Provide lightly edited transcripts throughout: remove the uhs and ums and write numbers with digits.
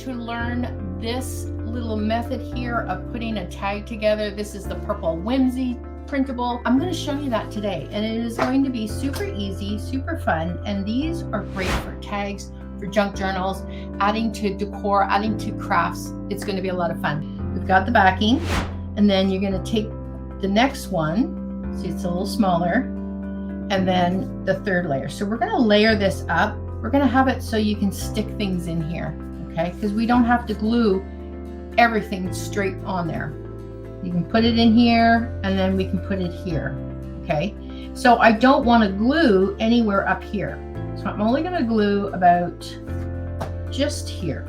to learn this little method here of putting a tag together. This is the Purple Whimsy printable. I'm going to show you that today, and it is going to be super easy, super fun, and these are great for tags, for junk journals, adding to decor, adding to crafts. It's going to be a lot of fun. We've got the backing, and then you're going to take the next one, see it's a little smaller, and then the third layer. So we're going to layer this up. We're going to have it so you can stick things in here, okay? Because we don't have to glue everything straight on there. You can put it in here, and then we can put it here, okay? So I don't want to glue anywhere up here. So I'm only going to glue about just here,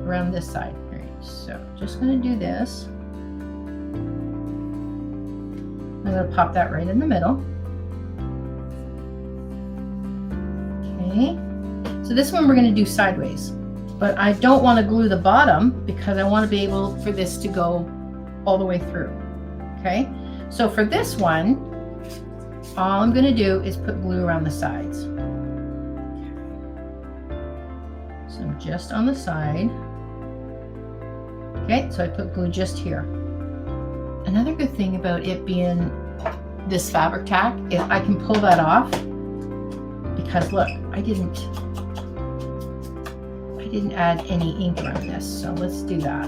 around this side. All right, so just going to do this. I'm going to pop that right in the middle. Okay, so this one we're going to do sideways, but I don't want to glue the bottom because I want to be able for this to go all the way through. Okay, so for this one, all I'm going to do is put glue around the sides. So just on the side. Okay, so I put glue just here. Another good thing about it being this fabric tack is I can pull that off, because look, I didn't add any ink around this, so let's do that.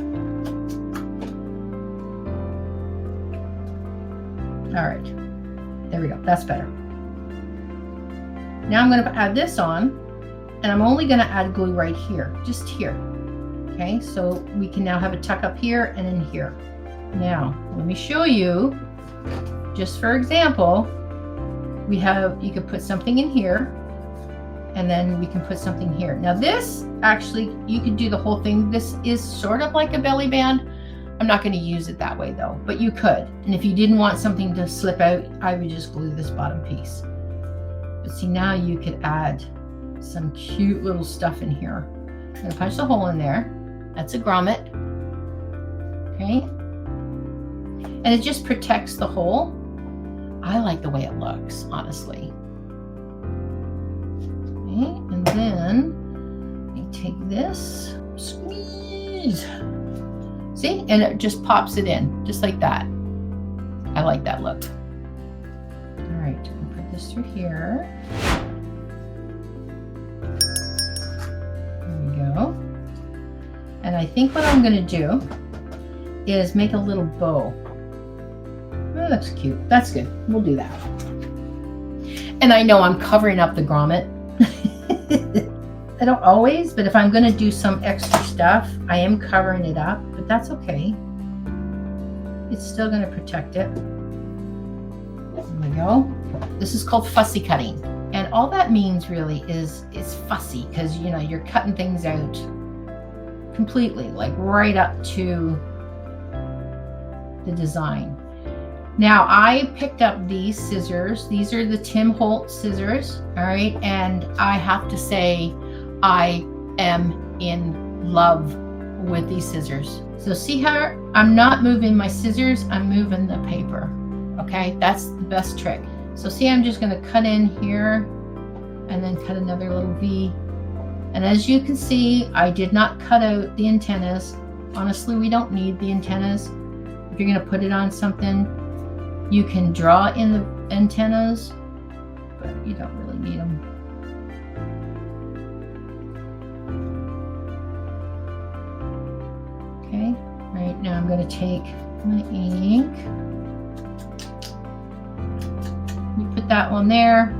All right, there we go, that's better. Now I'm going to add this on, and I'm only going to add glue right here, just here. Okay, so we can now have a tuck up here and in here. Now, let me show you, just for example, you could put something in here, and then we can put something here. Now this, actually, you could do the whole thing. This is sort of like a belly band. I'm not going to use it that way though, but you could. And if you didn't want something to slip out, I would just glue this bottom piece. But see, now you could add some cute little stuff in here. I'm going to punch the hole in there. That's a grommet. Okay. And it just protects the hole. I like the way it looks, honestly. Okay, and then you take this, squeeze. See, and it just pops it in, just like that. I like that look. All right, I'll put this through here. There we go. And I think what I'm going to do is make a little bow. That looks cute. That's good. We'll do that. And I know I'm covering up the grommet. I don't always, but if I'm going to do some extra stuff, I am covering it up, but that's okay. It's still going to protect it. There we go. This is called fussy cutting. And all that means really is fussy, because you know, you're cutting things out completely, like right up to the design. Now I picked up these scissors. These are the Tim Holtz scissors, all right? And I have to say, I am in love with these scissors. So see how I'm not moving my scissors, I'm moving the paper, okay? That's the best trick. So see, I'm just gonna cut in here and then cut another little V. And as you can see, I did not cut out the antennas. Honestly, we don't need the antennas. If you're gonna put it on something, you can draw in the antennas, but you don't really need them. Okay, right now I'm going to take my ink. You put that one there,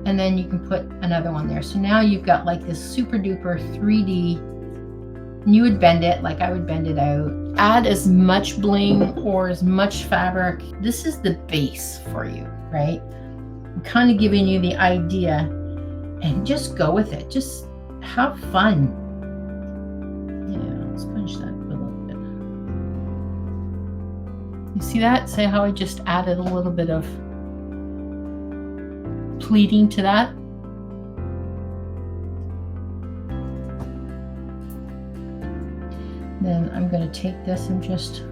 and then you can put another one there. So now you've got like this super duper 3D, and you would bend it like I would bend it out. Add as much bling or as much fabric. This is the base for you, right? I'm kind of giving you the idea, and just go with it. Just have fun. Yeah, let's punch that a little bit. You see that? See how I just added a little bit of pleating to that? Then I'm going to take this and just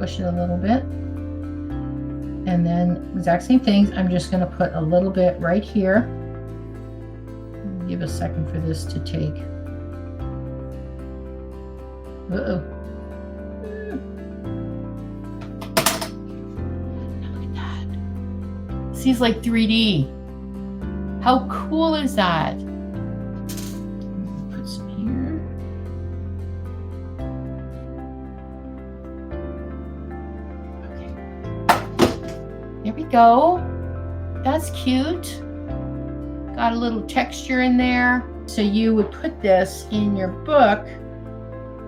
push it a little bit. And then exact same things, I'm just going to put a little bit right here. Give a second for this to take. Uh-oh. Look at that. Seems like 3D. How cool is that? Put some here. Okay. There we go. That's cute. Got a little texture in there. So you would put this in your book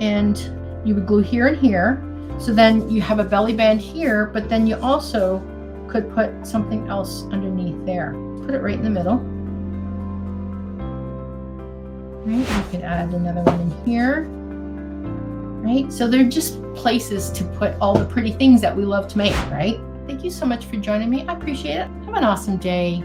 and you would glue here and here. So then you have a belly band here, but then you also could put something else underneath there. Put it right in the middle. Right, you could add another one in here. Right, so they're just places to put all the pretty things that we love to make, right? Thank you so much for joining me. I appreciate it. Have an awesome day.